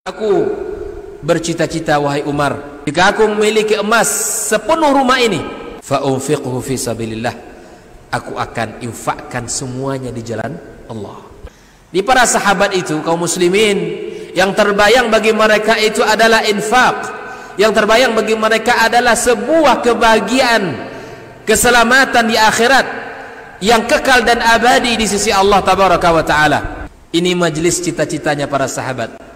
Aku bercita-cita, wahai Umar, jika aku memiliki emas sepenuh rumah ini, fa unfiqhu fi sabilillah, aku akan infakkan semuanya di jalan Allah. Di para sahabat itu, kaum muslimin, yang terbayang bagi mereka itu adalah infak. Yang terbayang bagi mereka adalah sebuah kebahagiaan, keselamatan di akhirat yang kekal dan abadi di sisi Allah tabaraka wa taala. Ini majelis cita-citanya para sahabat.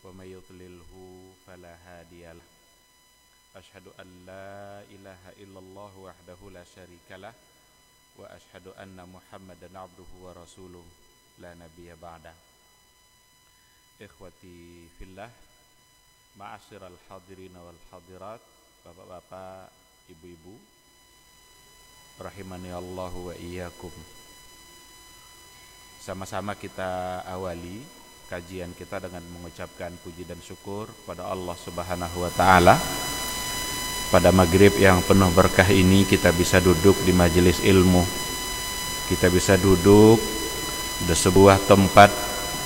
وَمَن يُضْلِلْهُ فَلَا هَادِيَ لَهُ أَشْهَدُ أَن لَّا إِلَٰهَ إِلَّا اللَّهُ وَحْدَهُ لَا شَرِيكَ لَهُ وَأَشْهَدُ أَنَّ مُحَمَّدًا عَبْدُهُ وَرَسُولُهُ لَا نَبِيَّ بَعْدَهُ. Ikhwati fillah, ma'asyiral hadirin wal hadirat, bapak-bapak, ibu-ibu, rahimani Allah wa iyyakum. Sama-sama kita awali kajian kita dengan mengucapkan puji dan syukur pada Allah Subhanahu wa taala. Pada maghrib yang penuh berkah ini kita bisa duduk di majelis ilmu. Kita bisa duduk di sebuah tempat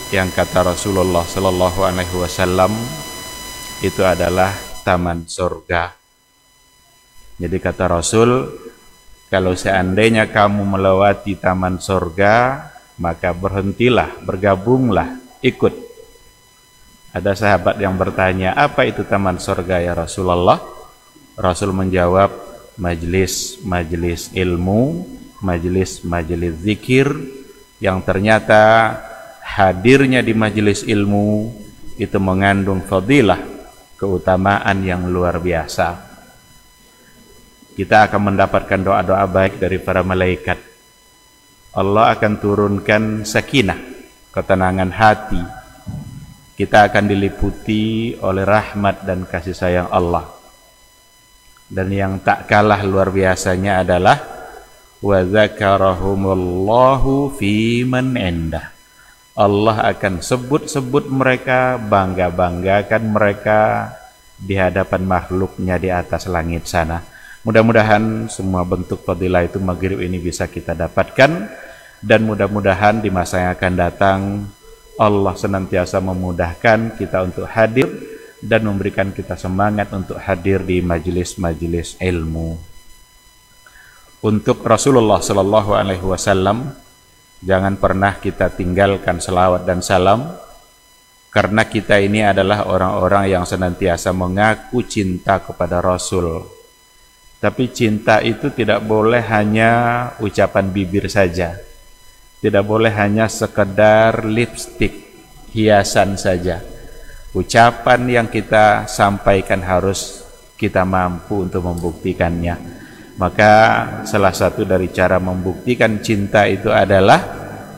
yang kata Rasulullah sallallahu alaihi wasallam itu adalah taman surga. Jadi kata Rasul, kalau seandainya kamu melewati taman surga, maka berhentilah, bergabunglah, ikut. Ada sahabat yang bertanya, apa itu taman surga ya Rasulullah? Rasul menjawab, majelis ilmu, majelis zikir, yang ternyata hadirnya di majelis ilmu itu mengandung fadilah, keutamaan yang luar biasa. Kita akan mendapatkan doa-doa baik dari para malaikat. Allah akan turunkan sakinah, ketenangan hati. Kita akan diliputi oleh rahmat dan kasih sayang Allah. Dan yang tak kalah luar biasanya adalah wa dzakarahumullahu fi man indah. Allah akan sebut-sebut mereka, bangga-banggakan mereka di hadapan makhluknya di atas langit sana. Mudah-mudahan semua bentuk fadilah itu maghrib ini bisa kita dapatkan, dan mudah-mudahan di masa yang akan datang Allah senantiasa memudahkan kita untuk hadir dan memberikan kita semangat untuk hadir di majelis-majelis ilmu. Untuk Rasulullah sallallahu alaihi wasallam jangan pernah kita tinggalkan selawat dan salam, karena kita ini adalah orang-orang yang senantiasa mengaku cinta kepada Rasul. Tapi cinta itu tidak boleh hanya ucapan bibir saja. Tidak boleh hanya sekedar lipstik, hiasan saja. Ucapan yang kita sampaikan harus kita mampu untuk membuktikannya. Maka salah satu dari cara membuktikan cinta itu adalah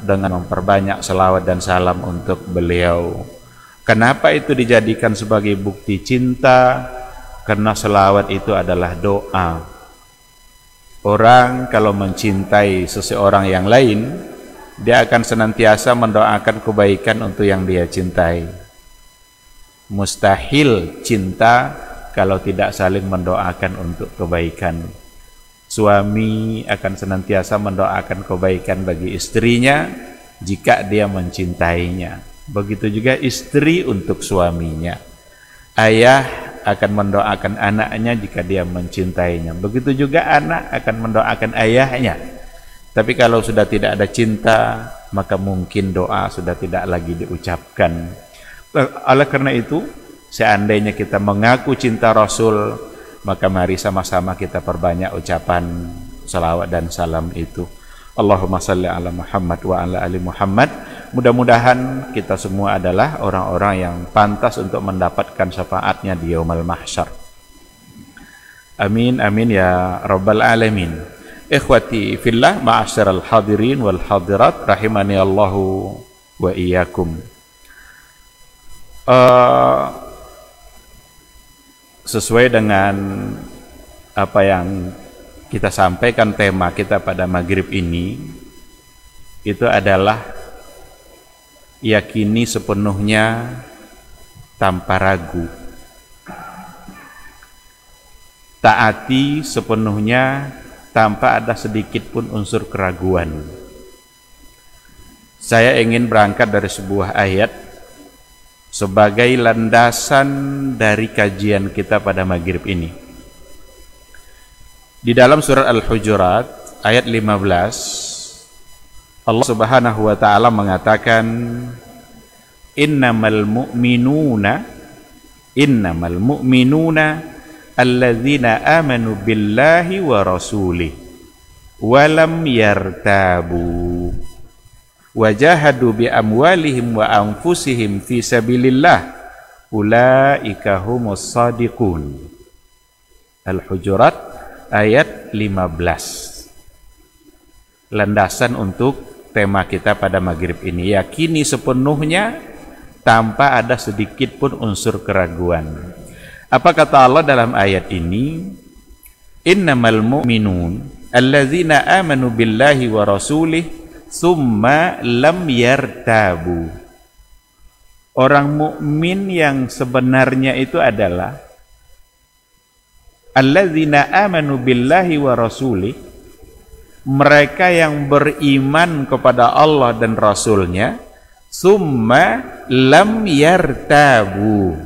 dengan memperbanyak selawat dan salam untuk beliau. Kenapa itu dijadikan sebagai bukti cinta? Karena selawat itu adalah doa. Orang kalau mencintai seseorang yang lain, dia akan senantiasa mendoakan kebaikan untuk yang dia cintai. Mustahil cinta kalau tidak saling mendoakan untuk kebaikan. Suami akan senantiasa mendoakan kebaikan bagi istrinya jika dia mencintainya. Begitu juga istri untuk suaminya. Ayah akan mendoakan anaknya jika dia mencintainya. Begitu juga anak akan mendoakan ayahnya. Tapi kalau sudah tidak ada cinta, maka mungkin doa sudah tidak lagi diucapkan. Oleh karena itu, seandainya kita mengaku cinta Rasul, maka mari sama-sama kita perbanyak ucapan salawat dan salam itu. Allahumma salli ala Muhammad wa ala ali Muhammad. Mudah-mudahan kita semua adalah orang-orang yang pantas untuk mendapatkan syafaatnya di yaumul mahsyar. Amin amin ya rabbal alamin. Ikhwati fillah, ma'asyiral hadirin wal hadirat, rahimani Allahu wa iyyakum. Sesuai dengan apa yang kita sampaikan, tema kita pada maghrib ini itu adalah yakini sepenuhnya tanpa ragu. taati sepenuhnya tanpa ada sedikit pun unsur keraguan. Saya ingin berangkat dari sebuah ayat sebagai landasan dari kajian kita pada maghrib ini. Di dalam surat Al-Hujurat ayat 15, Allah Subhanahu wa taala mengatakan, innamal mu'minuna alladzina amanu billahi wa rasulih wa lam yartabu wajahadu bi amwalihim wa anfusihim fi sabilillah ulaika humus shadiqun. Al-Hujurat ayat 15. Landasan untuk tema kita pada maghrib ini, yakini sepenuhnya tanpa ada sedikit pun unsur keraguan. Apa kata Allah dalam ayat ini? Innamal mu'minun alladzina amanu billahi wa rasulih summa lam yartabu. Orang mukmin yang sebenarnya itu adalah alladzina amanu billahi wa rasulih, mereka yang beriman kepada Allah dan Rasulnya, summa lam yartabu,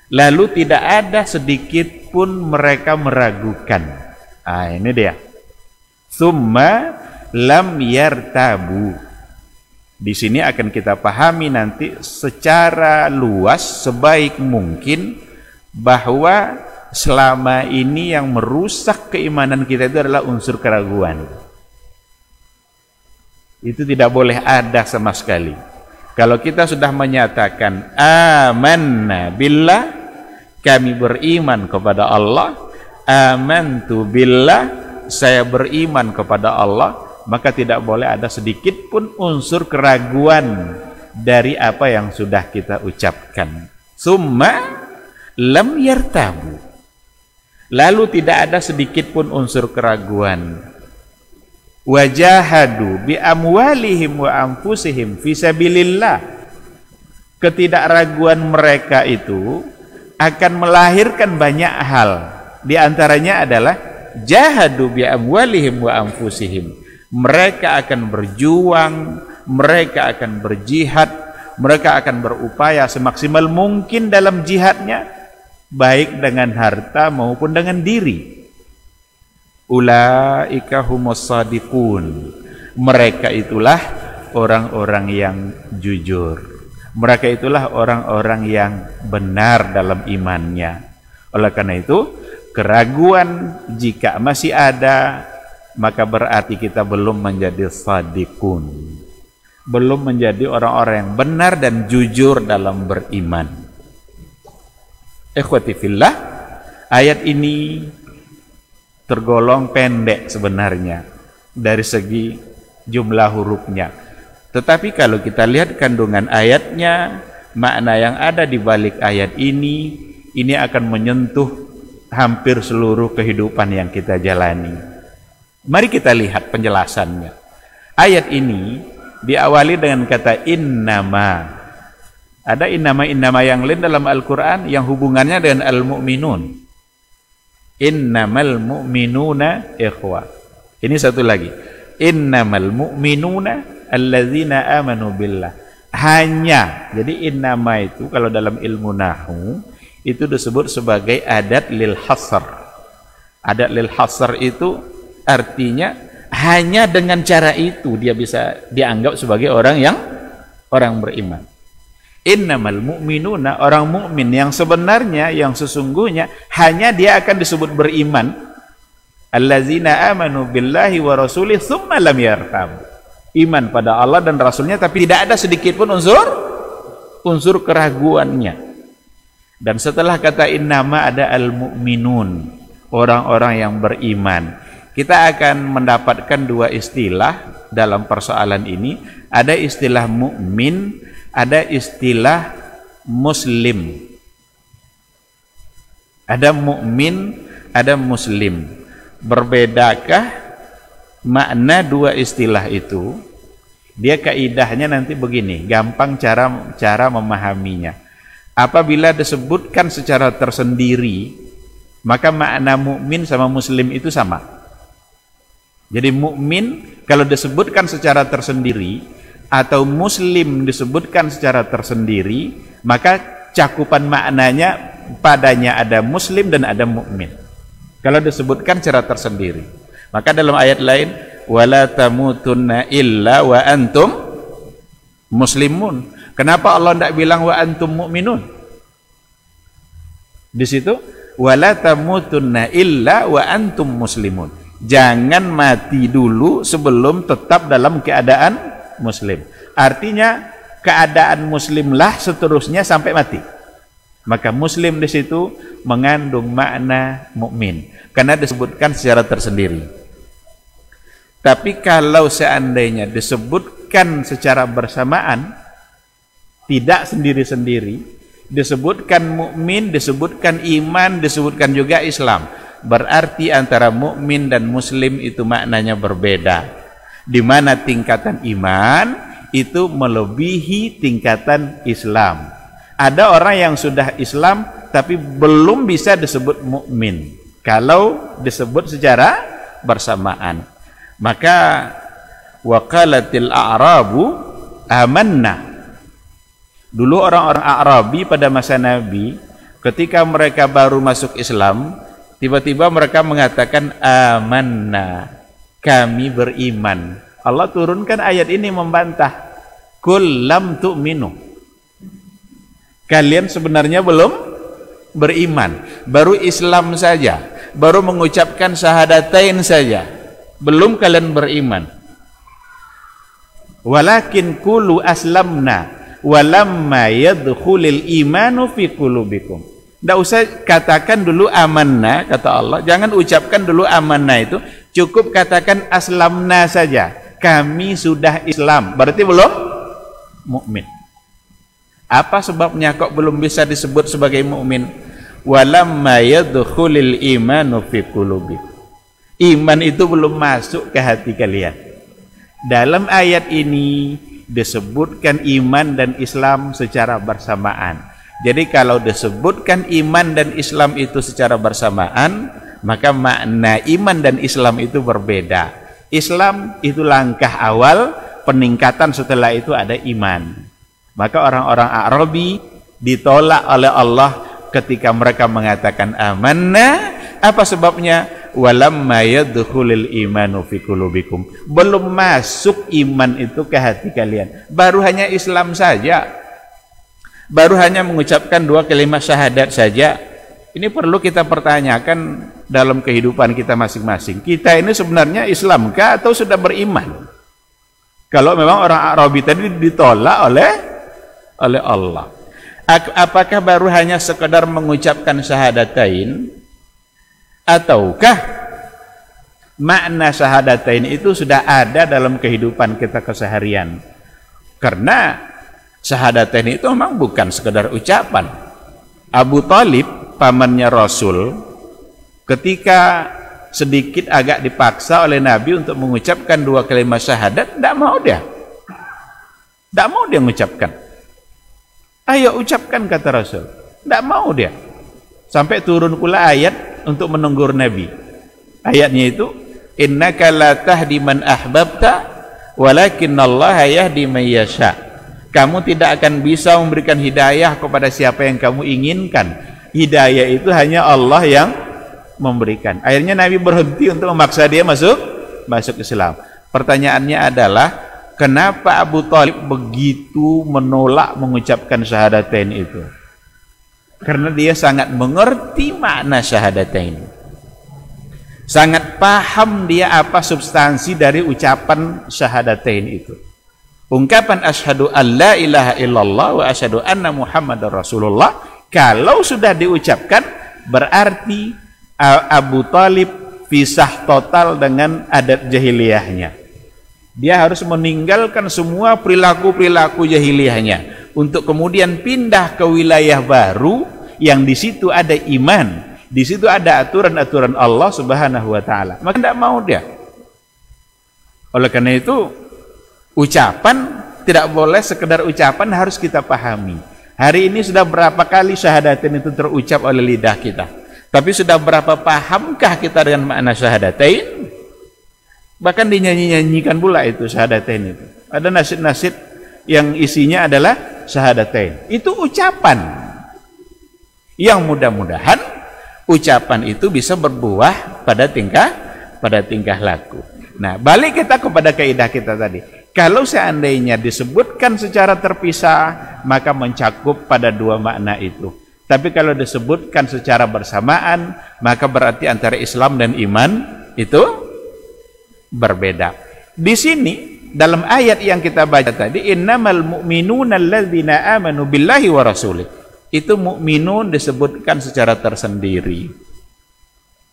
lalu tidak ada sedikit pun mereka meragukan. Ini dia, summa lam yartabu. Di sini akan kita pahami nanti secara luas sebaik mungkin bahwa selama ini yang merusak keimanan kita itu adalah unsur keraguan. Itu tidak boleh ada sama sekali. Kalau kita sudah menyatakan amanna billah, kami beriman kepada Allah, amantu billah, saya beriman kepada Allah, maka tidak boleh ada sedikit pun unsur keraguan dari apa yang sudah kita ucapkan. Summa lam yartabu, lalu tidak ada sedikit pun unsur keraguan. Wajahadu bi amwalihim wa anfusihim fi sabilillah, ketidakraguan mereka itu akan melahirkan banyak hal. Di antaranya adalah jahadu bi amwalihim wa anfusihim, mereka akan berjuang, mereka akan berjihad, mereka akan berupaya semaksimal mungkin dalam jihadnya, baik dengan harta maupun dengan diri. Ulaika humus shadiqun, mereka itulah orang-orang yang jujur, mereka itulah orang-orang yang benar dalam imannya. Oleh karena itu, keraguan jika masih ada, maka berarti kita belum menjadi shadiqun, belum menjadi orang-orang yang benar dan jujur dalam beriman. Ikhwati fillah, ayat ini tergolong pendek sebenarnya dari segi jumlah hurufnya. Tetapi kalau kita lihat kandungan ayatnya, makna yang ada di balik ayat ini akan menyentuh hampir seluruh kehidupan yang kita jalani. Mari kita lihat penjelasannya. Ayat ini diawali dengan kata innama. Ada innama yang lain dalam Al-Quran yang hubungannya dengan al-mu'minun. Innamal mu'minuna ikhwah. Ini satu lagi. Innamal mu'minuna alladzina amanu billah. Hanya. Jadi innama itu kalau dalam ilmu nahwu itu disebut sebagai adat lil hasr. Adat lil hasr itu artinya hanya dengan cara itu dia bisa dianggap sebagai orang beriman. Innamal mu'minuna, orang mukmin yang sebenarnya, yang sesungguhnya, hanya dia akan disebut beriman. Allazina amanu billahi wa rasulih tsumma lam yartab. Iman pada Allah dan Rasulnya, tapi tidak ada sedikit pun unsur keraguannya. Dan setelah kata innama ada al-mu'minun, orang-orang yang beriman. Kita akan mendapatkan dua istilah dalam persoalan ini. Ada istilah mukmin, ada istilah muslim. Ada mukmin, ada muslim. Berbedakah makna dua istilah itu? Dia kaidahnya nanti begini, gampang cara memahaminya. Apabila disebutkan secara tersendiri, Maka makna mukmin sama muslim itu sama. Jadi mukmin kalau disebutkan secara tersendiri atau muslim disebutkan secara tersendiri, maka cakupan maknanya padanya ada muslim dan ada mukmin. Kalau disebutkan secara tersendiri. Maka dalam ayat lain, wala tamutunna illa wa antum muslimun. Kenapa Allah tidak bilang wa antum mu'minun? Di situ wala tamutunna illa wa antum muslimun. Jangan mati dulu sebelum tetap dalam keadaan muslim. Artinya keadaan muslimlah seterusnya sampai mati. Maka muslim di situ mengandung makna mukmin karena disebutkan secara tersendiri. Tapi kalau seandainya disebutkan secara bersamaan, tidak sendiri-sendiri, disebutkan mukmin, disebutkan iman, disebutkan juga Islam, berarti antara mukmin dan muslim itu maknanya berbeda. Di mana tingkatan iman itu melebihi tingkatan Islam. Ada orang yang sudah Islam tapi belum bisa disebut mukmin kalau disebut secara bersamaan. Maka waqalatil a'rabu amanna. Dulu orang-orang Arabi pada masa Nabi, ketika mereka baru masuk Islam, tiba-tiba mereka mengatakan amanna, kami beriman. Allah turunkan ayat ini membantah, kul lam tu'minu, kalian sebenarnya belum beriman, baru Islam saja, baru mengucapkan syahadatain saja, belum kalian beriman. Walakin qulu aslamna walamma yadkhulul imanu fi qulubikum. Tidak usah katakan dulu amanna, kata Allah. Jangan ucapkan dulu amanna itu, cukup katakan aslamna saja. Kami sudah Islam, berarti belum mukmin. Apa sebabnya kok belum bisa disebut sebagai mukmin? Walamma yadkhulul imanu fi qulubikum. Iman itu belum masuk ke hati kalian. Dalam ayat ini disebutkan iman dan Islam secara bersamaan. Jadi kalau disebutkan iman dan Islam itu secara bersamaan, maka makna iman dan Islam itu berbeda. Islam itu langkah awal, peningkatan setelah itu ada iman. Maka orang-orang Arabi ditolak oleh Allah ketika mereka mengatakan amanna. Apa sebabnya? Walamma yadkhulul imanu fi qulubikum. Belum masuk iman itu ke hati kalian. Baru hanya Islam saja. Baru hanya mengucapkan 2 kalimat syahadat saja. Ini perlu kita pertanyakan dalam kehidupan kita masing-masing. Kita ini sebenarnya Islamkah atau sudah beriman? Kalau memang orang Arabi tadi ditolak oleh Allah. Apakah baru hanya sekedar mengucapkan syahadatain? Ataukah makna syahadatain itu sudah ada dalam kehidupan kita keseharian? Karena syahadatain itu memang bukan sekedar ucapan. Abu Talib, pamannya Rasul, ketika sedikit agak dipaksa oleh Nabi untuk mengucapkan 2 kalimat syahadat, tidak mau dia. Tidak mau dia mengucapkan. Ayo ucapkan, kata Rasul. Tidak mau dia. Sampai turun pula ayat untuk menegur Nabi. Ayatnya itu, innaka la tahdi man ahbabta walakinallaha yahdi man yasha. Kamu tidak akan bisa memberikan hidayah kepada siapa yang kamu inginkan. Hidayah itu hanya Allah yang memberikan. Akhirnya Nabi berhenti untuk memaksa dia masuk Islam. Pertanyaannya adalah, kenapa Abu Talib begitu menolak mengucapkan syahadatain itu? Karena dia sangat mengerti makna syahadatain. Sangat paham dia apa substansi dari ucapan syahadatain itu. Ungkapan asyhadu an la ilaha illallah wa asyhadu anna muhammadar rasulullah, kalau sudah diucapkan berarti Abu Talib pisah total dengan adat jahiliyahnya. Dia harus meninggalkan semua perilaku-perilaku jahiliyahnya untuk kemudian pindah ke wilayah baru yang di situ ada iman, di situ ada aturan-aturan Allah Subhanahu wa taala. Maka tidak mau dia. Oleh karena itu, ucapan tidak boleh sekedar ucapan, harus kita pahami. Hari ini sudah berapa kali syahadatain itu terucap oleh lidah kita? Tapi sudah berapa pahamkah kita dengan makna syahadatain? Bahkan dinyanyi-nyanyikan pula itu syahadatain itu. Ada nasyid-nasyid yang isinya adalah syahadatain. Itu ucapan yang mudah-mudahan ucapan itu bisa berbuah pada tingkah laku. Nah, balik kita kepada kaidah kita tadi. Kalau seandainya disebutkan secara terpisah, maka mencakup pada dua makna itu. Tapi kalau disebutkan secara bersamaan, maka berarti antara Islam dan iman itu berbeda. Di sini dalam ayat yang kita baca tadi, innamal mu'minuna alladzina amanu billahi wa rasulih. Itu mukminun disebutkan secara tersendiri.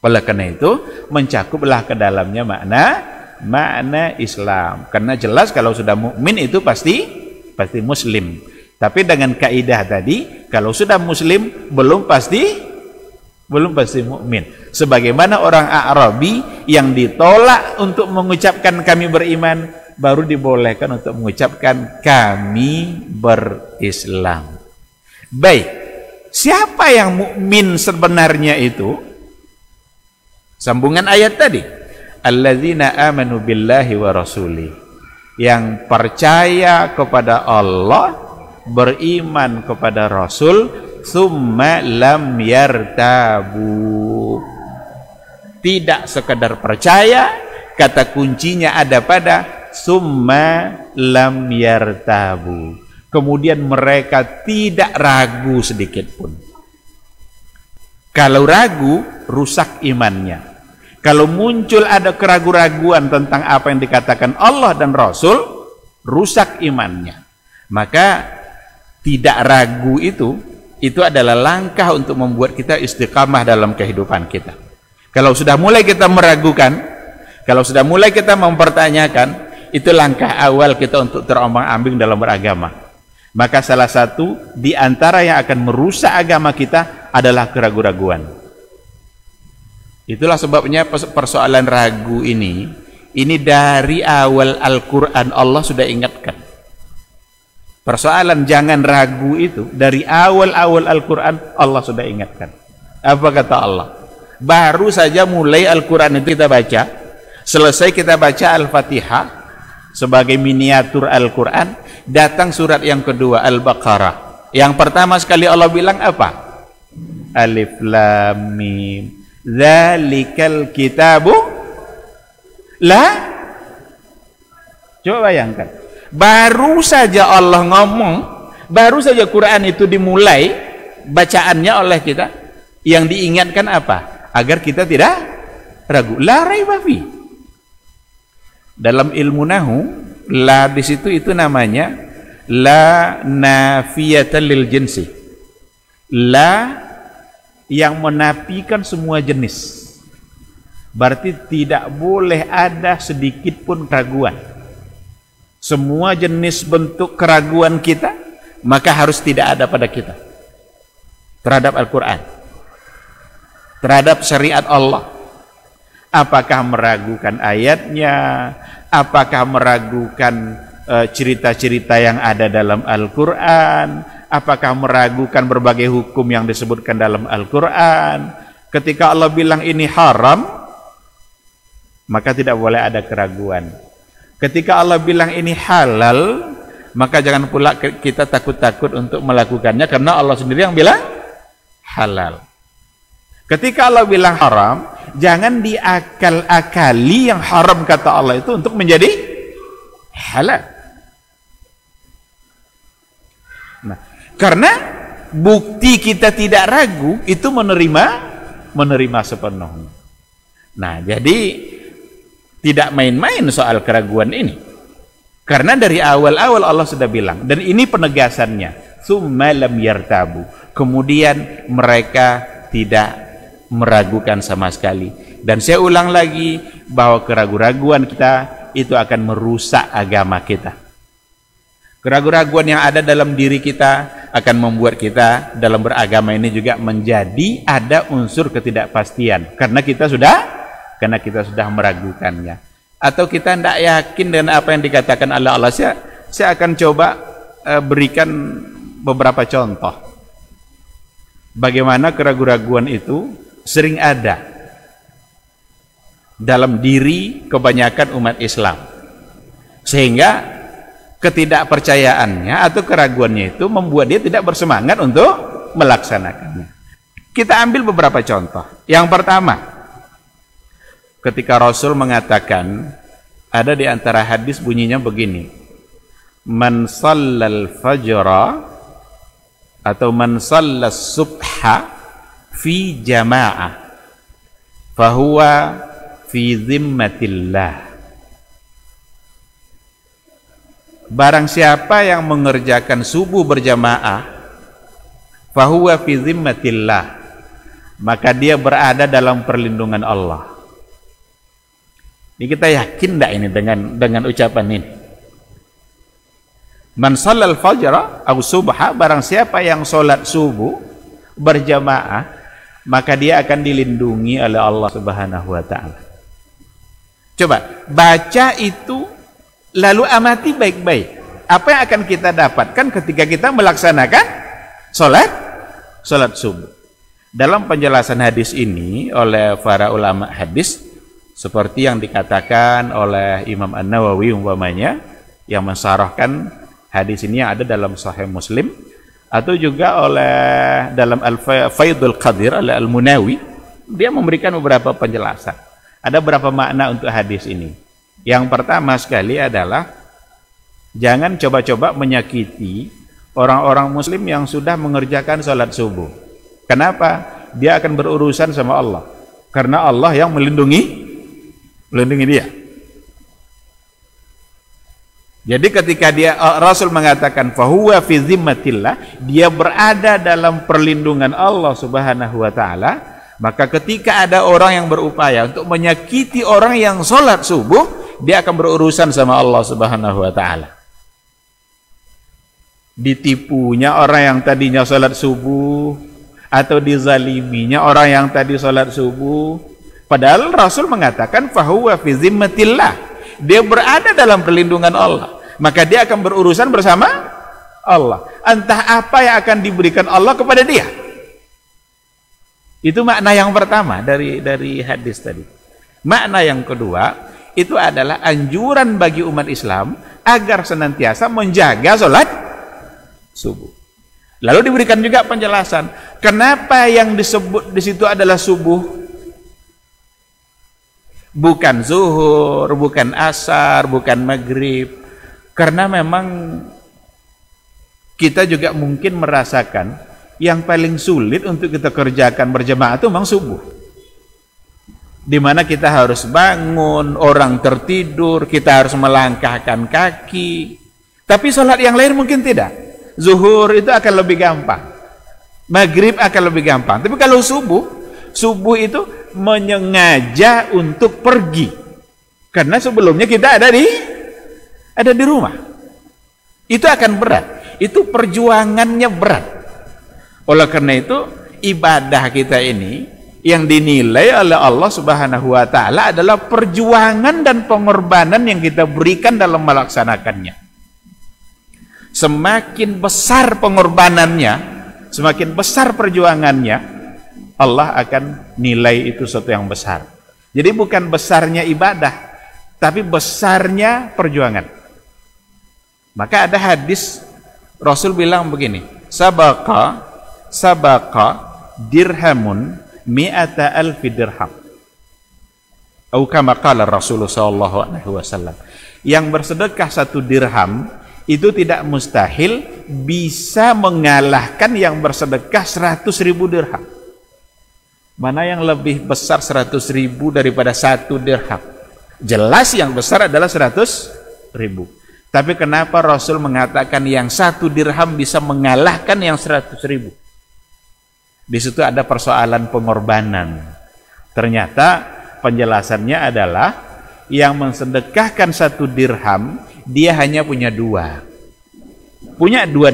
Oleh karena itu mencakuplah ke dalamnya makna Islam. Karena jelas kalau sudah mukmin itu pasti muslim. Tapi dengan kaidah tadi, kalau sudah muslim belum pasti mukmin. Sebagaimana orang Arabi yang ditolak untuk mengucapkan kami beriman, baru dibolehkan untuk mengucapkan kami berislam. Baik, siapa yang mukmin sebenarnya itu? Sambungan ayat tadi, alladzina amanu billahi wa rasulih, yang percaya kepada Allah, beriman kepada Rasul, summa lam yartabu. Tidak sekedar percaya, kata kuncinya ada pada summa lam yartabu. Kemudian mereka tidak ragu sedikit pun. Kalau ragu, rusak imannya. Kalau muncul ada keraguan-raguan tentang apa yang dikatakan Allah dan Rasul, rusak imannya. Maka tidak ragu itu adalah langkah untuk membuat kita istiqamah dalam kehidupan kita. Kalau sudah mulai kita meragukan, kalau sudah mulai kita mempertanyakan, itu langkah awal kita untuk terombang-ambing dalam beragama. Maka salah satu di antara yang akan merusak agama kita adalah keraguan-raguan. Itulah sebabnya persoalan ragu ini dari awal Al-Quran Allah sudah ingatkan. Persoalan jangan ragu itu dari awal-awal Al-Quran Allah sudah ingatkan. Apa kata Allah? Baru saja mulai Al-Quran itu kita baca, selesai kita baca Al-Fatihah sebagai miniatur Al-Quran, datang surat yang kedua Al-Baqarah. Yang pertama sekali Allah bilang apa? Alif Lam Mim, dzalikal kitabu la. Coba bayangkan, baru saja Allah ngomong, baru saja Quran itu dimulai bacaannya oleh kita, yang diingatkan apa? Agar kita tidak ragu. La raiba fi. Dalam ilmu nahu, la di situ itu namanya la nafiyatan lil jinsi. La yang menafikan semua jenis. Berarti tidak boleh ada sedikit pun keraguan. Semua jenis bentuk keraguan kita maka harus tidak ada pada kita terhadap Al-Quran, terhadap syariat Allah. Apakah meragukan ayatnya, apakah meragukan cerita-cerita yang ada dalam Al-Quran, apakah meragukan berbagai hukum yang disebutkan dalam Al-Quran. Ketika Allah bilang ini haram, maka tidak boleh ada keraguan. Ketika Allah bilang ini halal, maka jangan pula kita takut-takut untuk melakukannya, karena Allah sendiri yang bilang halal. Ketika Allah bilang haram, jangan diakal-akali yang haram kata Allah itu untuk menjadi halal. Nah, karena bukti kita tidak ragu itu menerima sepenuhnya. Nah, jadi tidak main-main soal keraguan ini. Karena dari awal-awal Allah sudah bilang, dan ini penegasannya, summa lam yartabu. Kemudian mereka tidak meragukan sama sekali. Dan saya ulang lagi bahwa keraguan-raguan kita itu akan merusak agama kita. Keraguan-raguan yang ada dalam diri kita akan membuat kita dalam beragama ini juga menjadi ada unsur ketidakpastian karena kita sudah meragukannya. Atau kita tidak yakin dengan apa yang dikatakan oleh Allah. Saya akan coba berikan beberapa contoh bagaimana keraguan-raguan itu sering ada dalam diri kebanyakan umat Islam, sehingga ketidakpercayaannya atau keraguannya itu membuat dia tidak bersemangat untuk melaksanakannya. Kita ambil beberapa contoh. Yang pertama, ketika Rasul mengatakan, ada di antara hadis bunyinya begini, man shallal fajra atau man shallas subha fi jama'ah fahuwa fi zimmatillah. Barang siapa yang mengerjakan subuh berjamaah, fahuwa fi zimmatillah, maka dia berada dalam perlindungan Allah. Ini kita yakin enggak ini dengan ucapan ini? Man shallal fajra aw subha, barang siapa yang sholat subuh berjamaah, maka dia akan dilindungi oleh Allah Subhanahu wa taala. Coba baca itu, lalu amati baik-baik. Apa yang akan kita dapatkan ketika kita melaksanakan sholat subuh? Dalam penjelasan hadis ini oleh para ulama hadis, seperti yang dikatakan oleh Imam An-Nawawi umpamanya, yang mensyarahkan hadis ini yang ada dalam Sahih Muslim, atau juga oleh dalam Al-Faidul Qadir oleh Al-Munawi, dia memberikan beberapa penjelasan. Ada beberapa makna untuk hadis ini. Yang pertama sekali adalah jangan coba-coba menyakiti orang-orang muslim yang sudah mengerjakan sholat subuh. Kenapa? Dia akan berurusan sama Allah, karena Allah yang melindungi dia. Jadi ketika Rasul mengatakan fahuwa fi zimmatillah, dia berada dalam perlindungan Allah Subhanahu wa taala, maka ketika ada orang yang berupaya untuk menyakiti orang yang sholat subuh, dia akan berurusan sama Allah Subhanahu wa taala. Ditipunya orang yang tadinya sholat subuh, atau dizaliminya orang yang tadi sholat subuh, padahal Rasul mengatakan fahuwa fi zimmatillah, dia berada dalam perlindungan Allah, maka dia akan berurusan bersama Allah. Entah apa yang akan diberikan Allah kepada dia. Itu makna yang pertama dari hadis tadi. Makna yang kedua, itu adalah anjuran bagi umat Islam agar senantiasa menjaga sholat subuh. Lalu diberikan juga penjelasan kenapa yang disebut di situ adalah subuh, bukan zuhur, bukan asar, bukan maghrib. Karena memang kita juga mungkin merasakan yang paling sulit untuk kita kerjakan berjamaah itu memang subuh, di mana kita harus bangun, orang tertidur, kita harus melangkahkan kaki. Tapi sholat yang lain mungkin tidak. Zuhur itu akan lebih gampang, maghrib akan lebih gampang. Tapi kalau subuh itu menyengaja untuk pergi, karena sebelumnya kita ada di rumah. Itu akan berat, itu perjuangannya berat. Oleh karena itu ibadah kita ini yang dinilai oleh Allah Subhanahu wa taala adalah perjuangan dan pengorbanan yang kita berikan dalam melaksanakannya. Semakin besar pengorbanannya, semakin besar perjuangannya, Allah akan nilai itu sesuatu yang besar. Jadi bukan besarnya ibadah, tapi besarnya perjuangan. Maka ada hadis Rasul bilang begini, sabaqa dirhamun mi'ata alfi dirham. Atau kama qala Rasulullah sallallahu alaihi wasallam. Yang bersedekah 1 dirham itu tidak mustahil bisa mengalahkan yang bersedekah 100.000 dirham. Mana yang lebih besar 100.000 daripada 1 dirham? Jelas yang besar adalah 100.000. Tapi kenapa Rasul mengatakan yang 1 dirham bisa mengalahkan yang 100.000? Di situ ada persoalan pengorbanan. Ternyata penjelasannya adalah yang mensedekahkan 1 dirham, dia hanya punya 2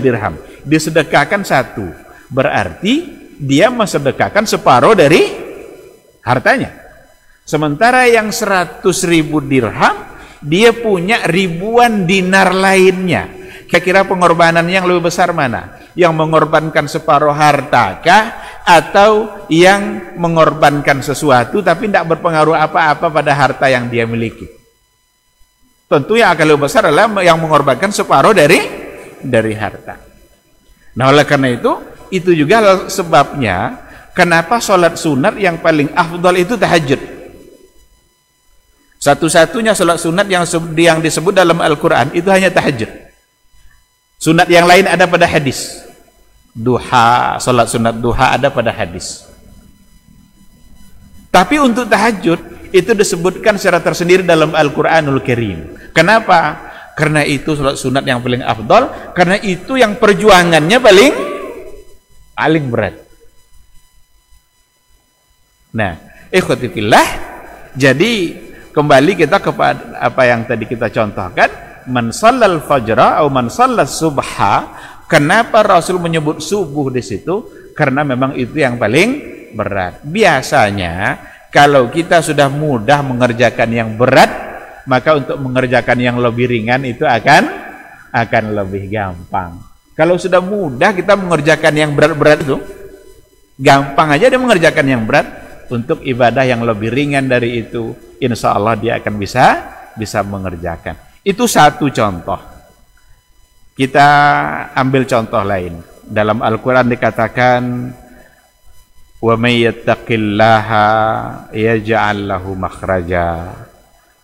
dirham, disedekahkan 1, berarti dia mensedekahkan separuh dari hartanya. Sementara yang 100.000 dirham, dia punya ribuan dinar lainnya. Kira-kira pengorbanan yang lebih besar mana? Yang mengorbankan separuh hartakah, atau yang mengorbankan sesuatu tapi tidak berpengaruh apa-apa pada harta yang dia miliki. Tentu yang akan lebih besar adalah yang mengorbankan separuh dari harta. Nah, oleh karena itu juga sebabnya kenapa sholat sunat yang paling afdal itu tahajud. Satu-satunya sholat sunat yang disebut dalam Al-Quran itu hanya tahajud. Sunat yang lain ada pada hadis. Duha, sholat sunat duha ada pada hadis. Tapi untuk tahajud itu disebutkan secara tersendiri dalam Al-Quranul Karim. Kenapa? Karena itu sholat sunat yang paling afdal, karena itu yang perjuangannya paling berat. Nah, ikhwati fillah, jadi kembali kita kepada apa yang tadi kita contohkan, man shallal fajra atau man shallas subha. Kenapa Rasul menyebut subuh di situ? Karena memang itu yang paling berat. Biasanya kalau kita sudah mudah mengerjakan yang berat, maka untuk mengerjakan yang lebih ringan itu akan lebih gampang. Kalau sudah mudah kita mengerjakan yang berat-berat itu, gampang aja dia mengerjakan yang berat. Untuk ibadah yang lebih ringan dari itu, insya Allah dia akan bisa mengerjakan. Itu satu contoh. Kita ambil contoh lain. Dalam Al-Quran dikatakan, wa may yattaqillaha yaj'al lahu makhraja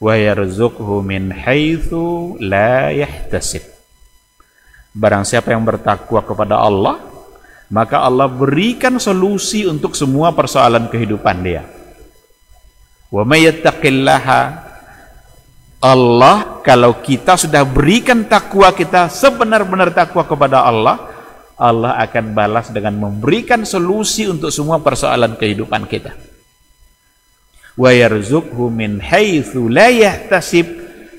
wa yarzuqhu min haitsu la yahtasib. Barang siapa yang bertakwa kepada Allah, maka Allah berikan solusi untuk semua persoalan kehidupan dia. Wa may yattaqillaha, Allah, kalau kita sudah berikan takwa kita sebenar-benar takwa kepada Allah, Allah akan balas dengan memberikan solusi untuk semua persoalan kehidupan kita. Wa yarzuqhu min haitsu la yahtasib,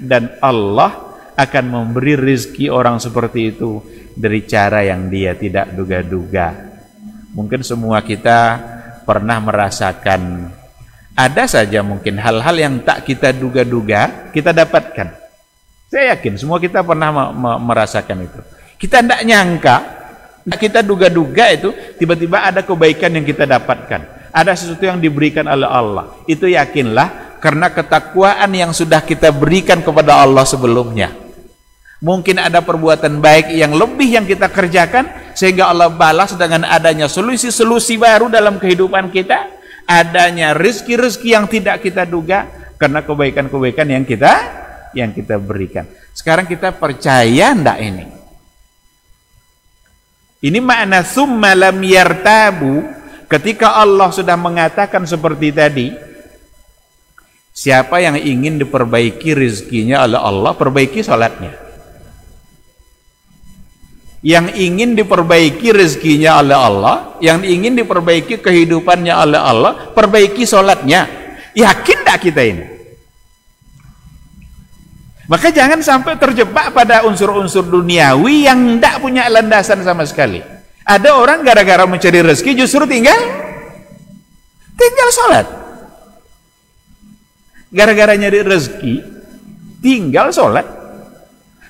dan Allah akan memberi rezeki orang seperti itu dari cara yang dia tidak duga-duga. Mungkin semua kita pernah merasakan, ada saja mungkin hal-hal yang tak kita duga-duga kita dapatkan. Saya yakin semua kita pernah merasakan itu. Kita tidak nyangka, kita duga-duga itu tiba-tiba ada kebaikan yang kita dapatkan, ada sesuatu yang diberikan oleh Allah. Itu yakinlah karena ketakwaan yang sudah kita berikan kepada Allah sebelumnya. Mungkin ada perbuatan baik yang lebih yang kita kerjakan sehingga Allah balas dengan adanya solusi-solusi baru dalam kehidupan kita, adanya rezeki-rezeki yang tidak kita duga karena kebaikan-kebaikan yang kita berikan. Sekarang kita percaya ndak ini? Ini makna summa lam yartabu. Ketika Allah sudah mengatakan seperti tadi, siapa yang ingin diperbaiki rezekinya oleh Allah, perbaiki salatnya. Yang ingin diperbaiki rezekinya oleh Allah, yang ingin diperbaiki kehidupannya oleh Allah, perbaiki salatnya. Yakin tak kita ini? Maka jangan sampai terjebak pada unsur-unsur duniawi yang tidak punya landasan sama sekali. Ada orang gara-gara mencari rezeki justru tinggal salat. Gara-gara nyari rezeki tinggal salat.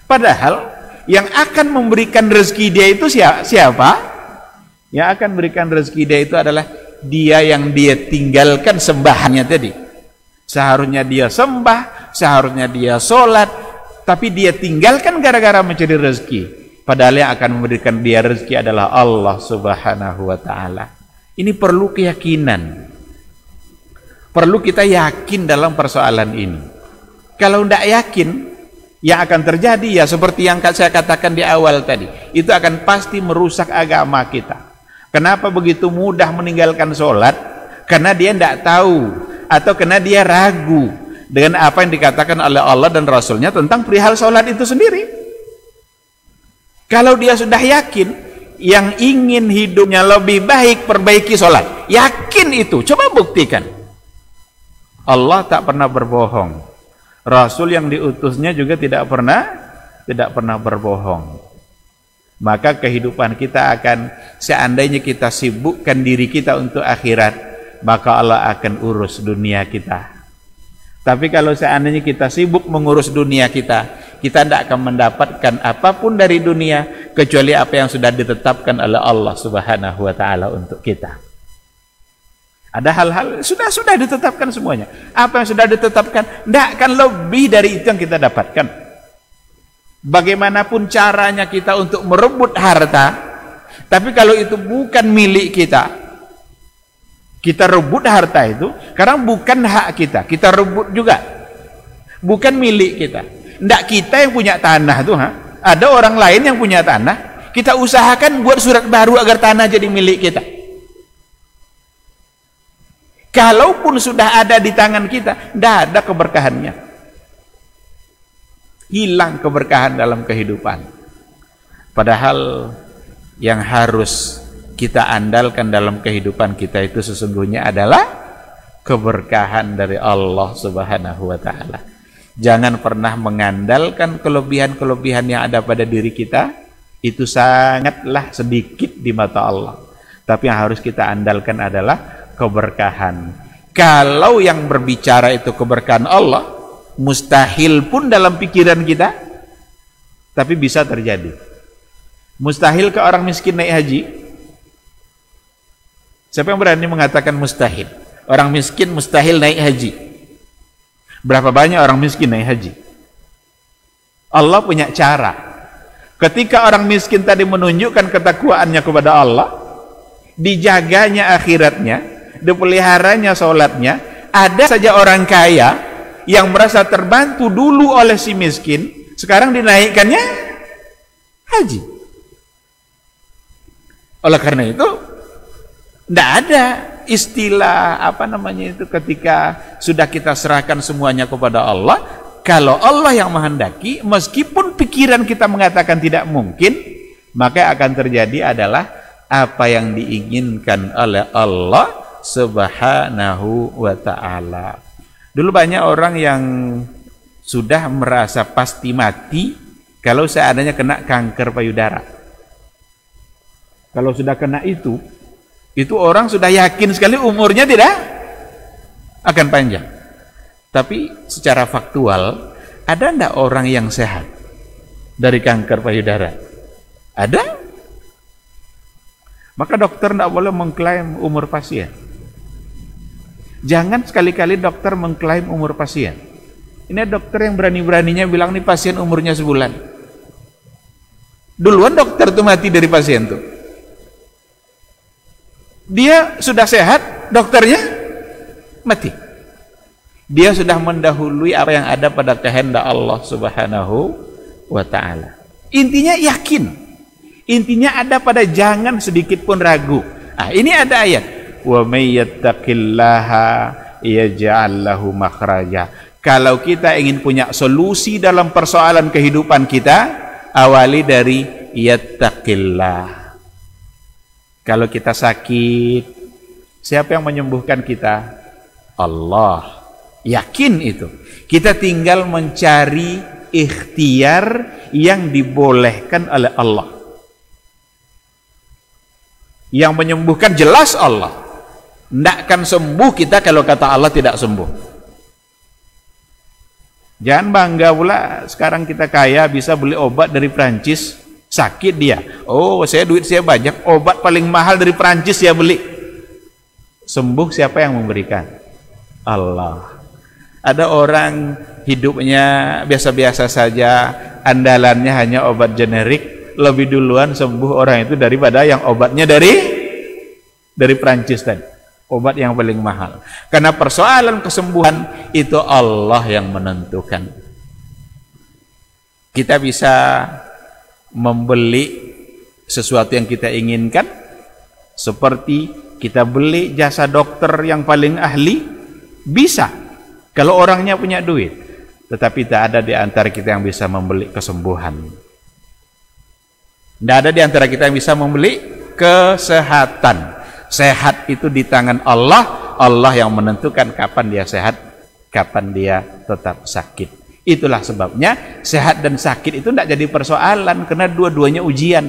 Padahal yang akan memberikan rezeki dia itu siapa? Yang akan memberikan rezeki dia itu adalah dia yang dia tinggalkan sembahannya tadi. Seharusnya dia sembah, seharusnya dia sholat, tapi dia tinggalkan gara-gara mencari rezeki. Padahal yang akan memberikan dia rezeki adalah Allah Subhanahu wa ta'ala. Ini perlu keyakinan. Perlu kita yakin dalam persoalan ini. Kalau tidak yakin, yang akan terjadi ya seperti yang saya katakan di awal tadi, itu akan pasti merusak agama kita. Kenapa begitu mudah meninggalkan sholat? Karena dia tidak tahu atau karena dia ragu dengan apa yang dikatakan oleh Allah dan Rasulnya tentang perihal sholat itu sendiri. Kalau dia sudah yakin, yang ingin hidupnya lebih baik, perbaiki sholat, yakin itu, coba buktikan. Allah tak pernah berbohong, Rasul yang diutusnya juga tidak pernah berbohong. Maka kehidupan kita akan, seandainya kita sibukkan diri kita untuk akhirat, maka Allah akan urus dunia kita. Tapi kalau seandainya kita sibuk mengurus dunia kita tidak akan mendapatkan apapun dari dunia kecuali apa yang sudah ditetapkan oleh Allah Subhanahu wa ta'ala untuk kita. Ada hal-hal sudah ditetapkan semuanya. Apa yang sudah ditetapkan, tidak akan lebih dari itu yang kita dapatkan. Bagaimanapun caranya kita untuk merebut harta, tapi kalau itu bukan milik kita, kita rebut harta itu, karena bukan hak kita, kita rebut juga. Bukan milik kita. Tidak kita yang punya tanah tuh, ada orang lain yang punya tanah. Kita usahakan buat surat baru agar tanah jadi milik kita. Kalaupun sudah ada di tangan kita, tidak ada keberkahannya. Hilang keberkahan dalam kehidupan. Padahal yang harus kita andalkan dalam kehidupan kita itu sesungguhnya adalah keberkahan dari Allah Subhanahu wa Ta'ala. Jangan pernah mengandalkan kelebihan-kelebihan yang ada pada diri kita, itu sangatlah sedikit di mata Allah. Tapi yang harus kita andalkan adalah keberkahan. Kalau yang berbicara itu keberkahan Allah, mustahil pun dalam pikiran kita, tapi bisa terjadi. Mustahil ke orang miskin naik haji? Siapa yang berani mengatakan mustahil? Orang miskin mustahil naik haji. Berapa banyak orang miskin naik haji? Allah punya cara. Ketika orang miskin tadi menunjukkan ketakwaannya kepada Allah, dijaganya akhiratnya, dipeliharanya sholatnya, ada saja orang kaya yang merasa terbantu dulu oleh si miskin, sekarang dinaikkannya haji. Oleh karena itu, tidak ada istilah ketika sudah kita serahkan semuanya kepada Allah, kalau Allah yang menghendaki, meskipun pikiran kita mengatakan tidak mungkin, maka akan terjadi adalah apa yang diinginkan oleh Allah Subhanahu wa Ta'ala. Dulu banyak orang yang sudah merasa pasti mati kalau seandainya kena kanker payudara. Kalau sudah kena itu orang sudah yakin sekali umurnya tidak akan panjang. Tapi secara faktual, ada enggak orang yang sehat dari kanker payudara? Ada? Maka dokter tidak boleh mengklaim umur pasien. Jangan sekali-kali dokter mengklaim umur pasien. Ini dokter yang berani-beraninya bilang nih pasien umurnya sebulan. Duluan dokter tuh mati dari pasien tuh. Dia sudah sehat, dokternya mati. Dia sudah mendahului apa yang ada pada kehendak Allah Subhanahu wa Ta'ala. Intinya yakin. Intinya ada pada jangan sedikit pun ragu. Ini ada ayat. Wa may yattaqillaha yaj'al lahu makhraja. Kalau kita ingin punya solusi dalam persoalan kehidupan kita, awali dari yattaqillah. Kalau kita sakit, siapa yang menyembuhkan kita? Allah. Yakin itu. Kita tinggal mencari ikhtiar yang dibolehkan oleh Allah. Yang menyembuhkan jelas Allah. Tidak akan sembuh kita kalau kata Allah tidak sembuh. Jangan bangga pula sekarang kita kaya bisa beli obat dari Prancis. Sakit dia, duit saya banyak, obat paling mahal dari Prancis saya beli. Sembuh siapa yang memberikan? Allah. Ada orang hidupnya biasa-biasa saja, andalannya hanya obat generik, lebih duluan sembuh orang itu daripada yang obatnya dari Prancis tadi, obat yang paling mahal. Karena persoalan kesembuhan itu Allah yang menentukan. Kita bisa membeli sesuatu yang kita inginkan, seperti kita beli jasa dokter yang paling ahli, bisa kalau orangnya punya duit. Tetapi tak ada di antara kita yang bisa membeli kesembuhan. Tidak ada di antara kita yang bisa membeli kesehatan. Sehat itu di tangan Allah. Allah yang menentukan kapan dia sehat, kapan dia tetap sakit. Itulah sebabnya sehat dan sakit itu tidak jadi persoalan, karena dua-duanya ujian.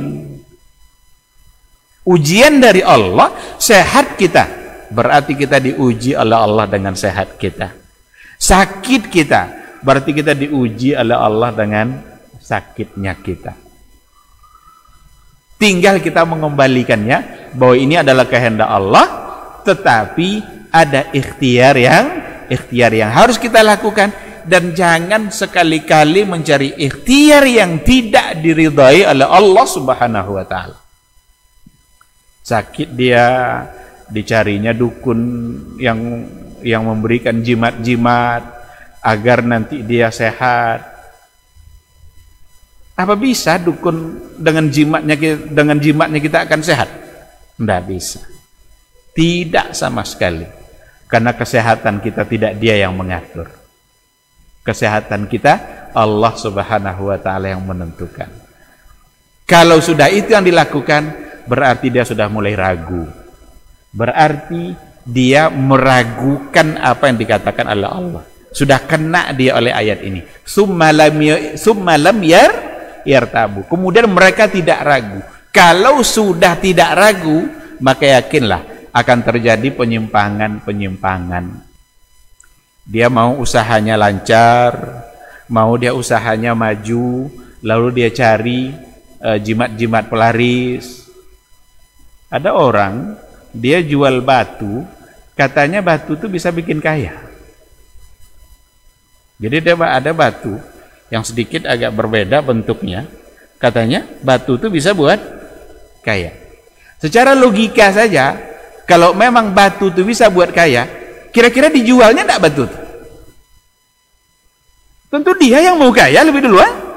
Ujian dari Allah, sehat kita, berarti kita diuji oleh Allah dengan sehat kita. Sakit kita, berarti kita diuji oleh Allah dengan sakitnya kita. Tinggal kita mengembalikannya, bahwa ini adalah kehendak Allah, tetapi ada ikhtiar yang harus kita lakukan, dan jangan sekali-kali mencari ikhtiar yang tidak diridhai oleh Allah Subhanahu wa taala. Sakit dia, dicarinya dukun yang memberikan jimat-jimat agar nanti dia sehat. Apa bisa dukun dengan jimatnya kita akan sehat? Tidak bisa. Tidak sama sekali. Karena kesehatan kita tidak dia yang mengatur. Kesehatan kita Allah Subhanahu wa taala yang menentukan. Kalau sudah itu yang dilakukan, berarti dia sudah mulai ragu. Berarti dia meragukan apa yang dikatakan oleh Allah. Sudah kena dia oleh ayat ini. Summalam yartabu. Kemudian mereka tidak ragu. Kalau sudah tidak ragu, maka yakinlah akan terjadi penyimpangan. Dia mau usahanya lancar, mau dia usahanya maju, lalu dia cari jimat-jimat pelaris. Ada orang, dia jual batu, katanya batu itu bisa bikin kaya. Jadi dia ada batu yang sedikit agak berbeda bentuknya, katanya batu itu bisa buat kaya. Secara logika saja, kalau memang batu itu bisa buat kaya, kira-kira dijualnya enggak batu? Tentu dia yang mau kaya lebih duluan.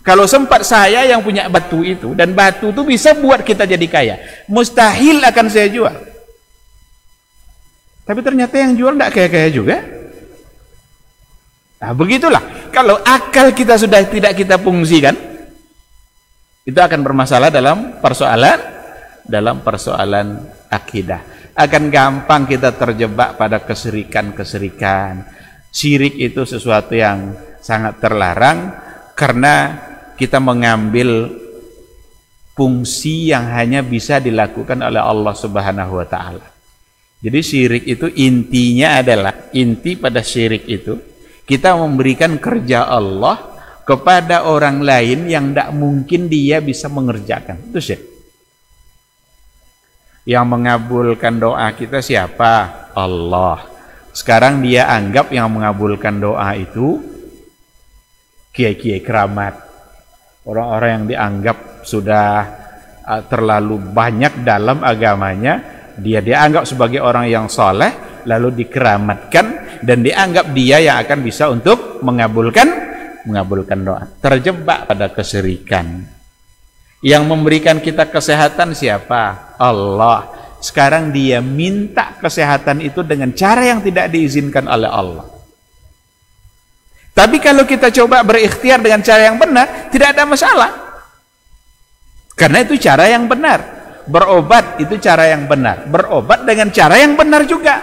Kalau sempat saya yang punya batu itu, dan batu itu bisa buat kita jadi kaya, mustahil akan saya jual. Tapi ternyata yang jual enggak kaya-kaya juga. Nah, begitulah. Kalau akal kita sudah tidak kita fungsikan, itu akan bermasalah dalam persoalan akidah. Akan gampang kita terjebak pada kesirikan. Syirik itu sesuatu yang sangat terlarang karena kita mengambil fungsi yang hanya bisa dilakukan oleh Allah Subhanahu wa taala. Jadi syirik itu inti pada syirik itu kita memberikan kerja Allah kepada orang lain yang tidak mungkin dia bisa mengerjakan. Itu syirik. Yang mengabulkan doa kita siapa? Allah. Sekarang dia anggap yang mengabulkan doa itu kiai-kiai keramat, orang-orang yang dianggap sudah terlalu banyak dalam agamanya, dia dianggap sebagai orang yang soleh, lalu dikeramatkan dan dianggap dia yang akan bisa untuk mengabulkan doa. Terjebak pada kesyirikan. Yang memberikan kita kesehatan siapa? Allah. Sekarang dia minta kesehatan itu dengan cara yang tidak diizinkan oleh Allah. Tapi kalau kita coba berikhtiar dengan cara yang benar, tidak ada masalah. Karena itu cara yang benar. Berobat itu cara yang benar. Berobat dengan cara yang benar juga.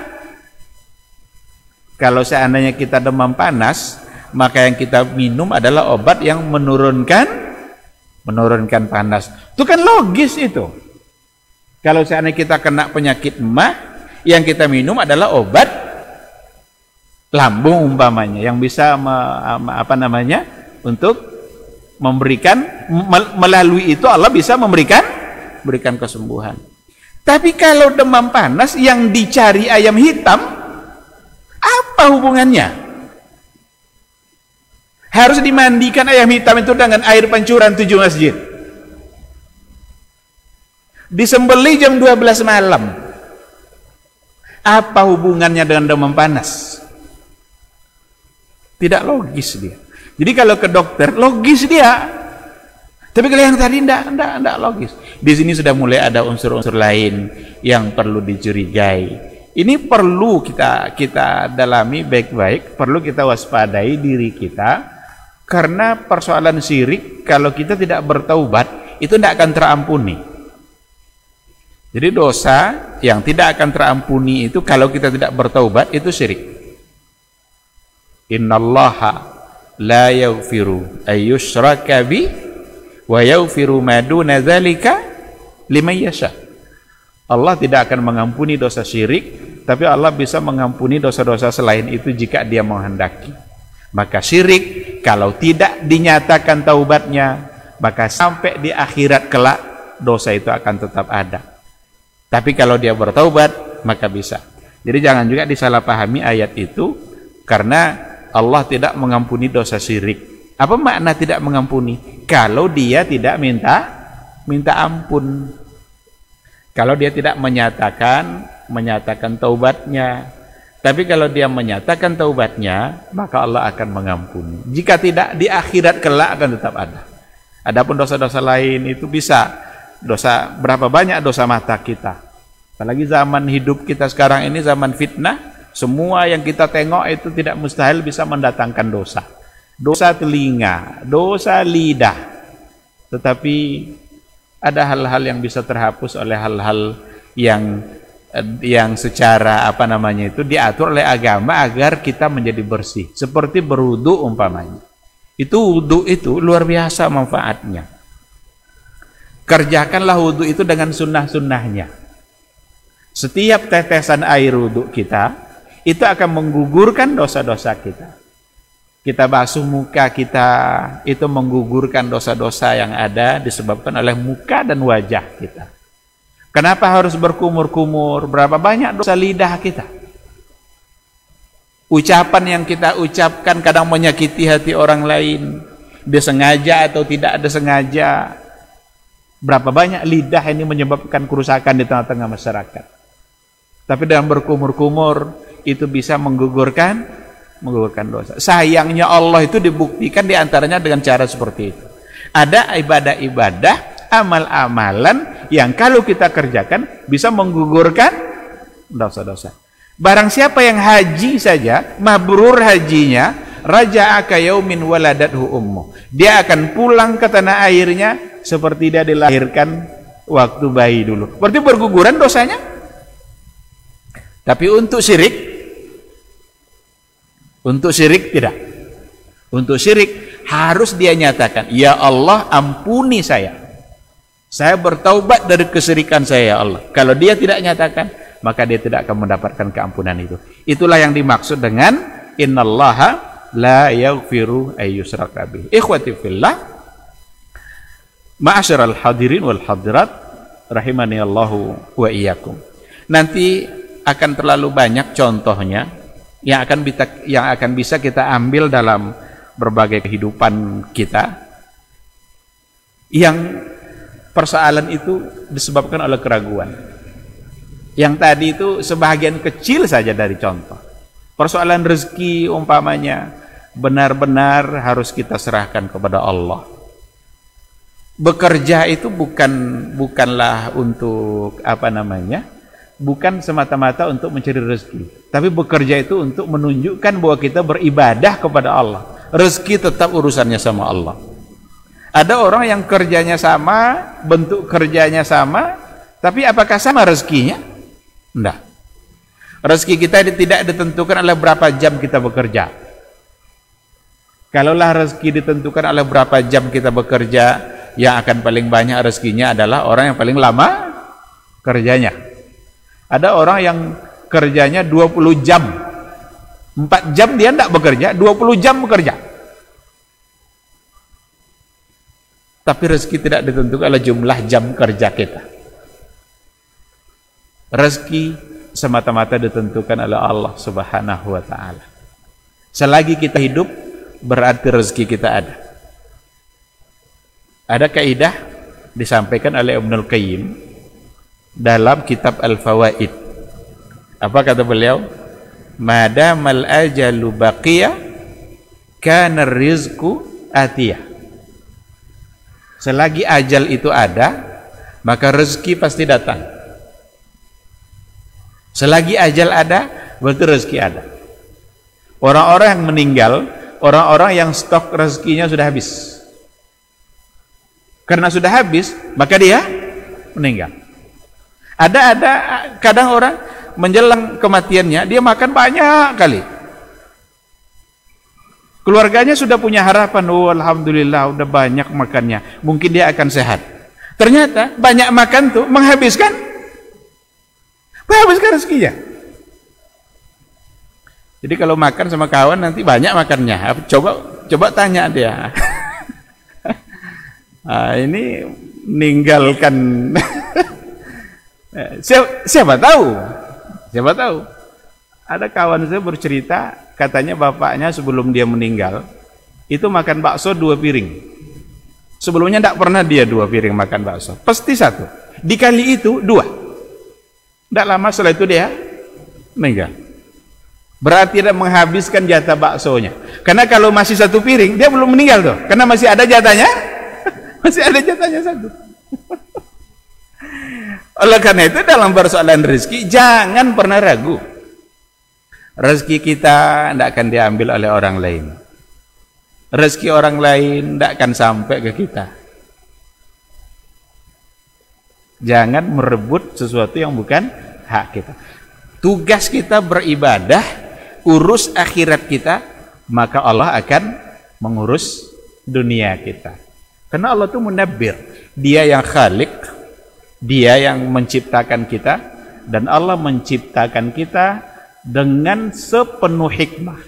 Kalau seandainya kita demam panas, maka yang kita minum adalah obat yang menurunkan panas. Itu kan logis itu. Kalau seandainya kita kena penyakit emah, yang kita minum adalah obat lambung umpamanya, yang bisa untuk memberikan, melalui itu Allah bisa memberikan kesembuhan. Tapi kalau demam panas yang dicari ayam hitam, apa hubungannya? Harus dimandikan ayam hitam itu dengan air pancuran 7 masjid. Disembeli jam 12 malam. Apa hubungannya dengan demam panas? Tidak logis dia. Jadi kalau ke dokter logis dia. Tapi kalau yang tadi enggak logis. Di sini sudah mulai ada unsur-unsur lain yang perlu dicurigai. Ini perlu kita dalami baik-baik, perlu kita waspadai diri kita, karena persoalan syirik kalau kita tidak bertaubat itu tidak akan terampuni. Jadi dosa yang tidak akan terampuni itu kalau kita tidak bertaubat itu syirik. Innallaha la yaghfiru ayyushraka bi wa yaghfiru ma duna dzalika liman yasha. Allah tidak akan mengampuni dosa syirik, tapi Allah bisa mengampuni dosa-dosa selain itu jika Dia menghendaki. Maka syirik kalau tidak dinyatakan taubatnya, maka sampai di akhirat kelak dosa itu akan tetap ada. Tapi kalau dia bertaubat, maka bisa. Jadi jangan juga disalahpahami ayat itu karena Allah tidak mengampuni dosa syirik. Apa makna tidak mengampuni? Kalau dia tidak minta ampun. Kalau dia tidak menyatakan taubatnya. Tapi kalau dia menyatakan taubatnya, maka Allah akan mengampuni. Jika tidak, di akhirat kelak akan tetap ada. Adapun dosa-dosa lain itu bisa berapa banyak dosa mata kita. Apalagi zaman hidup kita sekarang ini zaman fitnah, semua yang kita tengok itu tidak mustahil bisa mendatangkan dosa. Dosa telinga, dosa lidah. Tetapi ada hal-hal yang bisa terhapus oleh hal-hal yang secara diatur oleh agama agar kita menjadi bersih. Seperti berwudu umpamanya. Itu wudu itu luar biasa manfaatnya. Kerjakanlah wudu itu dengan sunnah-sunnahnya. Setiap tetesan air wudu kita itu akan menggugurkan dosa-dosa kita. Kita basuh muka kita itu menggugurkan dosa-dosa yang ada disebabkan oleh muka dan wajah kita. Kenapa harus berkumur-kumur? Berapa banyak dosa lidah kita? Ucapan yang kita ucapkan kadang menyakiti hati orang lain, disengaja atau tidak ada sengaja. Berapa banyak lidah ini menyebabkan kerusakan di tengah-tengah masyarakat. Tapi dalam berkumur-kumur itu bisa menggugurkan dosa. Sayangnya Allah itu dibuktikan diantaranya dengan cara seperti itu. Ada ibadah-ibadah, amal-amalan yang kalau kita kerjakan bisa menggugurkan dosa-dosa. Barang siapa yang haji saja, mabrur hajinya, raja'a ka yaumin waladathu ummu. Dia akan pulang ke tanah airnya seperti dia dilahirkan waktu bayi dulu. Berarti berguguran dosanya. Tapi untuk syirik tidak. Untuk syirik harus dia nyatakan, ya Allah ampuni saya. Saya bertaubat dari kesyirikan saya ya Allah. Kalau dia tidak nyatakan, maka dia tidak akan mendapatkan keampunan itu. Itulah yang dimaksud dengan innallaha la yaghfiru ayyushraka bih. Ikhwati fillah, ma'asyiral hadirin wal hadirat rahimani Allahu wa iyyakum. Nanti akan terlalu banyak contohnya yang akan bisa kita ambil dalam berbagai kehidupan kita yang persoalan itu disebabkan oleh keraguan. Yang tadi itu sebahagian kecil saja dari contoh. Persoalan rezeki umpamanya benar-benar harus kita serahkan kepada Allah. Bekerja itu bukanlah untuk bukan semata-mata untuk mencari rezeki, tapi bekerja itu untuk menunjukkan bahwa kita beribadah kepada Allah. Rezeki tetap urusannya sama Allah. Ada orang yang kerjanya sama, bentuk kerjanya sama, tapi apakah sama rezekinya? Enggak. Rezeki kita tidak ditentukan oleh berapa jam kita bekerja. Kalaulah rezeki ditentukan oleh berapa jam kita bekerja, yang akan paling banyak rezekinya adalah orang yang paling lama kerjanya. Ada orang yang kerjanya 20 jam. 4 jam dia tidak bekerja, 20 jam bekerja. Tapi rezeki tidak ditentukan oleh jumlah jam kerja kita. Rezeki semata-mata ditentukan oleh Allah Subhanahu wa taala. Selagi kita hidup, berarti rezeki kita ada. Ada kaidah disampaikan oleh Ibnul Qayyim dalam kitab Al-Fawaid. Apa kata beliau? Madamal ajalu baqiya kana rizqu atiyah. Selagi ajal itu ada, maka rezeki pasti datang. Selagi ajal ada, berarti rezeki ada. Orang-orang yang meninggal, orang-orang yang stok rezekinya sudah habis. Karena sudah habis, maka dia meninggal. Ada kadang orang menjelang kematiannya dia makan banyak kali. Keluarganya sudah punya harapan, oh alhamdulillah udah banyak makannya, mungkin dia akan sehat. Ternyata banyak makan tuh menghabiskan rezekinya. Jadi kalau makan sama kawan nanti banyak makannya. Coba tanya dia. Ini meninggalkan siapa tahu Siapa tahu. Ada kawan saya bercerita, katanya bapaknya sebelum dia meninggal, itu makan bakso 2 piring. Sebelumnya tidak pernah dia 2 piring makan bakso. Pasti 1. Dikali itu 2. Tidak lama setelah itu dia meninggal. Berarti dia menghabiskan jatah baksonya. Karena kalau masih 1 piring, dia belum meninggal tuh. Karena masih ada jatahnya. Masih ada jatahnya 1. Oleh karena itu dalam persoalan rezeki jangan pernah ragu. Rezeki kita tidak akan diambil oleh orang lain. Rezeki orang lain tidak akan sampai ke kita. Jangan merebut sesuatu yang bukan hak kita. Tugas kita beribadah, urus akhirat kita, maka Allah akan mengurus dunia kita. Karena Allah itu munabbir. Dia yang khalik, Dia yang menciptakan kita, dan Allah menciptakan kita dengan sepenuh hikmah,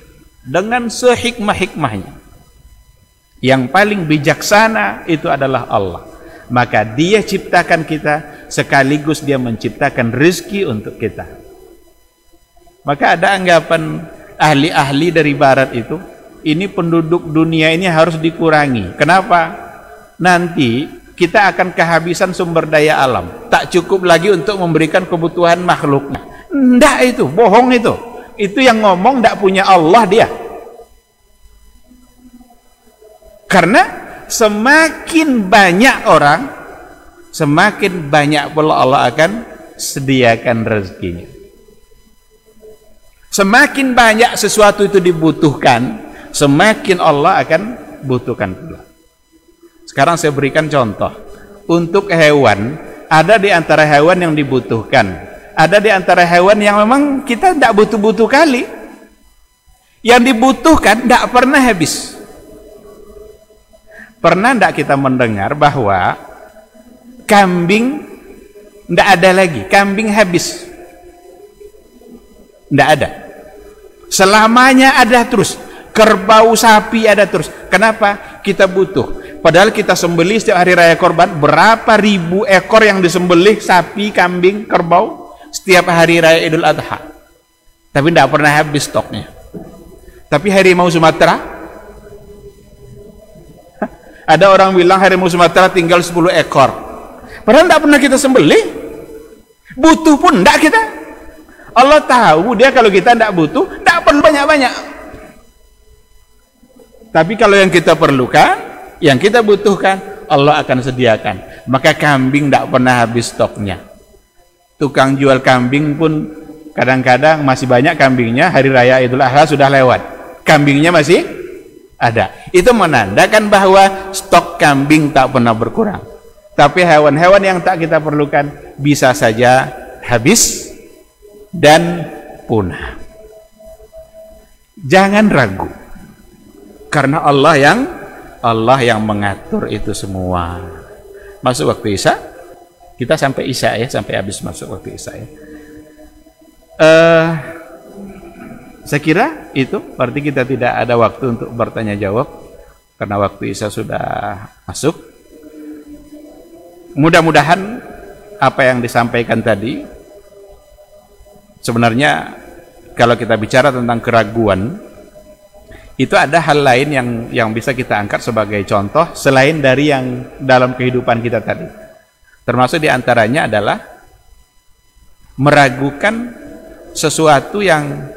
dengan sehikmah-hikmahnya. Yang paling bijaksana itu adalah Allah. Maka Dia ciptakan kita, sekaligus Dia menciptakan rezeki untuk kita. Maka ada anggapan ahli-ahli dari barat itu, ini penduduk dunia ini harus dikurangi. Kenapa? Nanti kita akan kehabisan sumber daya alam. Tak cukup lagi untuk memberikan kebutuhan makhluknya. Ndak, itu, bohong itu. Itu yang ngomong ndak punya Allah dia. Karena semakin banyak orang, semakin banyak pula Allah akan sediakan rezekinya. Semakin banyak sesuatu itu dibutuhkan, semakin Allah akan butuhkan pula. Sekarang saya berikan contoh. Untuk hewan, ada di antara hewan yang dibutuhkan, ada di antara hewan yang memang kita tidak butuh-butuh kali. Yang dibutuhkan tidak pernah habis. Pernah tidak kita mendengar bahwa kambing tidak ada lagi, kambing habis? Tidak ada. Selamanya ada terus. Kerbau, sapi ada terus. Kenapa? Kita butuh. Padahal kita sembelih setiap hari raya korban, berapa ribu ekor yang disembelih sapi, kambing, kerbau setiap hari raya Idul Adha. Tapi tidak pernah habis stoknya. Tapi harimau Sumatera, ada orang bilang harimau Sumatera tinggal 10 ekor. Padahal tidak pernah kita sembelih. Butuh pun tidak kita. Allah tahu dia kalau kita tidak butuh, tidak perlu banyak-banyak. Tapi kalau yang kita perlukan, yang kita butuhkan, Allah akan sediakan. Maka kambing tidak pernah habis stoknya. Tukang jual kambing pun kadang-kadang masih banyak kambingnya, hari raya Idul Adha sudah lewat, kambingnya masih ada. Itu menandakan bahwa stok kambing tak pernah berkurang. Tapi hewan-hewan yang tak kita perlukan bisa saja habis dan punah. Jangan ragu, karena Allah yang mengatur itu semua. Masuk waktu Isya, kita sampai Isya ya, sampai habis masuk waktu Isya ya. Saya kira itu, berarti kita tidak ada waktu untuk bertanya jawab karena waktu Isya sudah masuk. Mudah-mudahan apa yang disampaikan tadi, sebenarnya kalau kita bicara tentang keraguan, itu ada hal lain yang bisa kita angkat sebagai contoh selain dari yang dalam kehidupan kita tadi. Termasuk diantaranya adalah meragukan sesuatu yang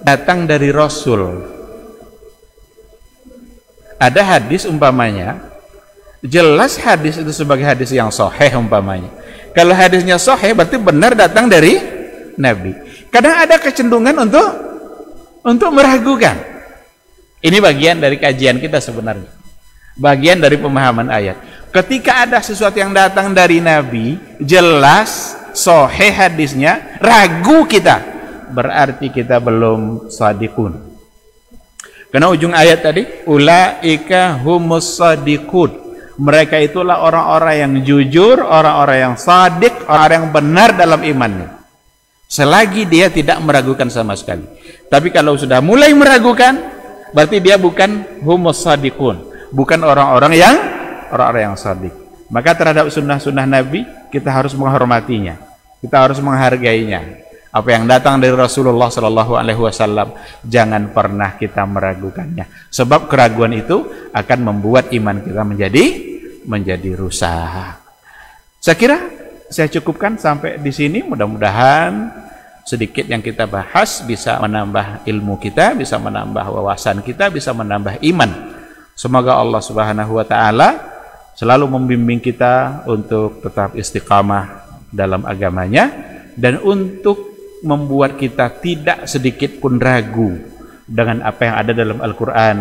datang dari Rasul. Ada hadis umpamanya, jelas hadis itu sebagai hadis yang sahih umpamanya. Kalau hadisnya sahih berarti benar datang dari Nabi. Kadang ada kecenderungan untuk meragukan. Ini bagian dari kajian kita sebenarnya. Bagian dari pemahaman ayat. Ketika ada sesuatu yang datang dari Nabi, jelas, sahih hadisnya, ragu kita, berarti kita belum shadiqun. Karena ujung ayat tadi, ulaika humus shadiqun. Mereka itulah orang-orang yang jujur, orang-orang yang shadiq, orang yang benar dalam imannya. Selagi dia tidak meragukan sama sekali. Tapi kalau sudah mulai meragukan, berarti dia bukan humus shadiqun, bukan orang-orang yang shadiq. Maka terhadap sunnah-sunnah Nabi kita harus menghormatinya, kita harus menghargainya. Apa yang datang dari Rasulullah Shallallahu Alaihi Wasallam, jangan pernah kita meragukannya. Sebab keraguan itu akan membuat iman kita menjadi rusak. Saya kira saya cukupkan sampai di sini. Mudah-mudahan sedikit yang kita bahas bisa menambah ilmu kita, bisa menambah wawasan kita, bisa menambah iman. Semoga Allah Subhanahu Wa Taala selalu membimbing kita untuk tetap istiqamah dalam agamanya dan untuk membuat kita tidak sedikit pun ragu dengan apa yang ada dalam Al-Quran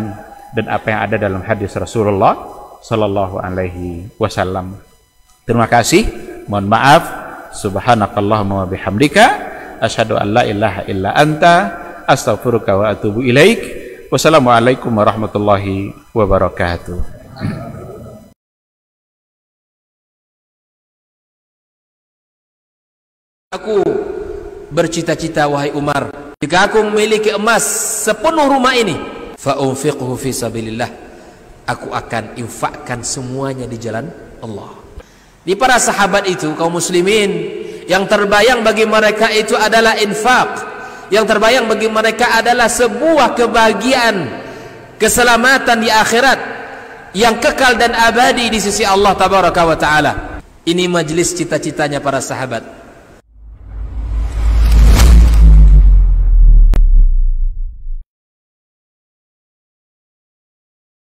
dan apa yang ada dalam hadis Rasulullah Sallallahu Alaihi Wasallam. Terima kasih. Mohon maaf. Subhanakallahumma wa bihamdika asyhadu an la ilaha illa anta astaghfiruka wa atubu ilaik. Wassalamualaikum warahmatullahi wabarakatuh. Aku bercita-cita wahai Umar, jika aku memiliki emas sepenuh rumah ini, fa unfiqhu fi sabilillah, aku akan infakkan semuanya di jalan Allah. Di para sahabat itu, kaum muslimin, yang terbayang bagi mereka itu adalah infak, yang terbayang bagi mereka adalah sebuah kebahagiaan, keselamatan di akhirat yang kekal dan abadi di sisi Allah tabaraka wa taala. Ini majelis cita-citanya para sahabat.